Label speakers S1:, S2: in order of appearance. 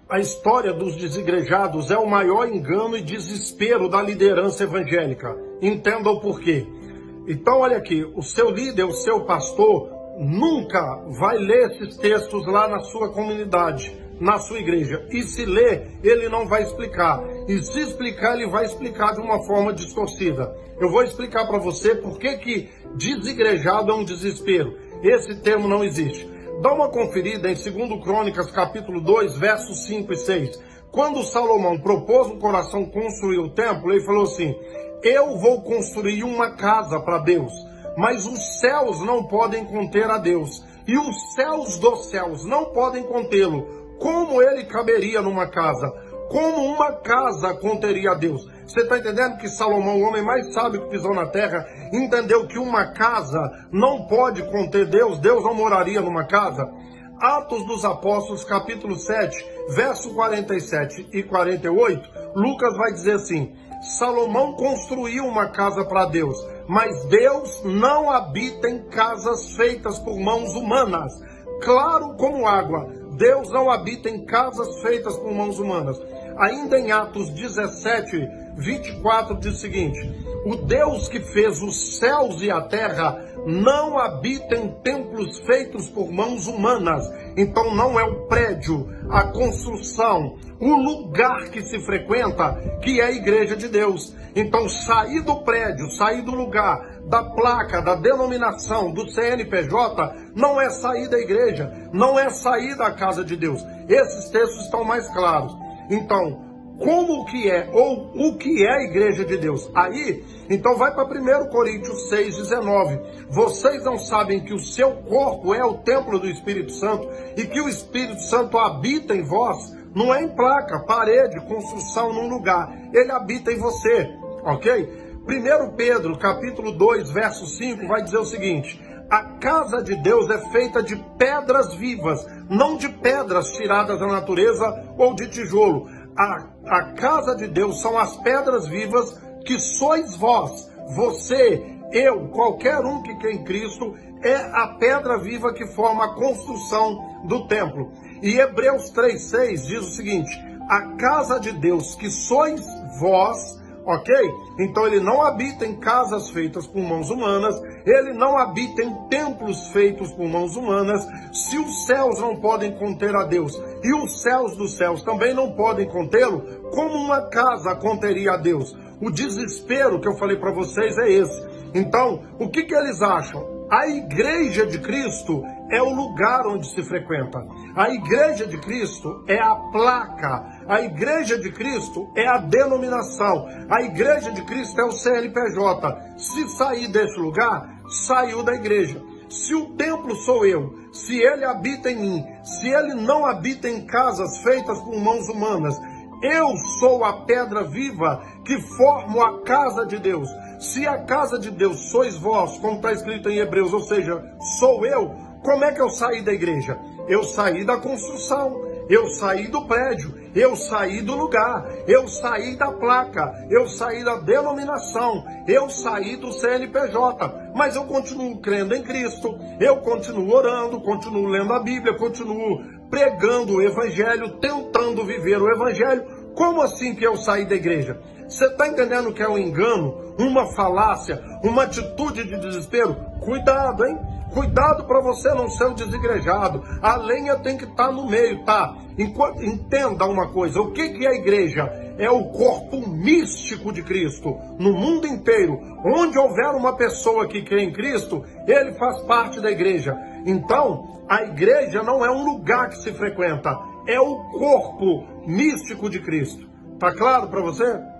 S1: A história dos desigrejados é o maior engano e desespero da liderança evangélica. Entenda o porquê. Então, olha aqui, o seu líder, o seu pastor, nunca vai ler esses textos lá na sua comunidade, na sua igreja. E se ler, ele não vai explicar. E se explicar, ele vai explicar de uma forma distorcida. Eu vou explicar para você por que desigrejado é um desespero. Esse termo não existe. Dá uma conferida em 2 Crônicas, capítulo 2, versos 5 e 6. Quando Salomão propôs no coração construir o templo, ele falou assim: eu vou construir uma casa para Deus, mas os céus não podem conter a Deus, e os céus dos céus não podem contê-lo. Como ele caberia numa casa? Como uma casa conteria a Deus? Você está entendendo que Salomão, o homem mais sábio que pisou na terra, entendeu que uma casa não pode conter Deus? Deus não moraria numa casa? Atos dos Apóstolos, capítulo 7, verso 47 e 48, Lucas vai dizer assim: Salomão construiu uma casa para Deus, mas Deus não habita em casas feitas por mãos humanas. Claro como água, Deus não habita em casas feitas por mãos humanas. Ainda em Atos 17, 24 diz o seguinte: o Deus que fez os céus e a terra não habita em templos feitos por mãos humanas. Então não é o prédio, a construção, o lugar que se frequenta que é a igreja de Deus. Então sair do prédio, sair do lugar, da placa, da denominação, do CNPJ, não é sair da igreja, não é sair da casa de Deus. Esses textos estão mais claros. Então, como que é, ou o que é a igreja de Deus? Aí, então vai para 1 Coríntios 6,19. Vocês não sabem que o seu corpo é o templo do Espírito Santo e que o Espírito Santo habita em vós? Não é em placa, parede, construção num lugar. Ele habita em você, ok? 1 Pedro, capítulo 2, verso 5, vai dizer o seguinte: a casa de Deus é feita de pedras vivas, não de pedras tiradas da natureza ou de tijolo. A casa de Deus são as pedras vivas que sois vós. Você, eu, qualquer um que crê em Cristo, é a pedra viva que forma a construção do templo. E Hebreus 3,6 diz o seguinte: a casa de Deus que sois vós, ok? Então ele não habita em casas feitas por mãos humanas, ele não habita em templos feitos por mãos humanas. Se os céus não podem conter a Deus e os céus dos céus também não podem contê-lo, como uma casa conteria a Deus? O desespero que eu falei para vocês é esse. Então, o que eles acham? A igreja de Cristo é o lugar onde se frequenta. A igreja de Cristo é a placa. A igreja de Cristo é a denominação. A igreja de Cristo é o CNPJ. Se sair desse lugar, saiu da igreja. Se o templo sou eu, se ele habita em mim, se ele não habita em casas feitas por mãos humanas, eu sou a pedra viva que formo a casa de Deus. Se a casa de Deus sois vós, como está escrito em Hebreus, ou seja, sou eu, como é que eu saí da igreja? Eu saí da construção, eu saí do prédio, eu saí do lugar, eu saí da placa, eu saí da denominação, eu saí do CNPJ, mas eu continuo crendo em Cristo, eu continuo orando, continuo lendo a Bíblia, continuo pregando o Evangelho, tentando viver o Evangelho. Como assim que eu saí da igreja? Você está entendendo que é um engano, uma falácia, uma atitude de desespero? Cuidado, hein? Cuidado para você não ser um desigrejado. A lenha tem que estar no meio, tá? Entenda uma coisa, o que é a igreja? É o corpo místico de Cristo. No mundo inteiro, onde houver uma pessoa que crê em Cristo, ele faz parte da igreja. Então, a igreja não é um lugar que se frequenta, é o corpo místico de Cristo. Tá claro para você?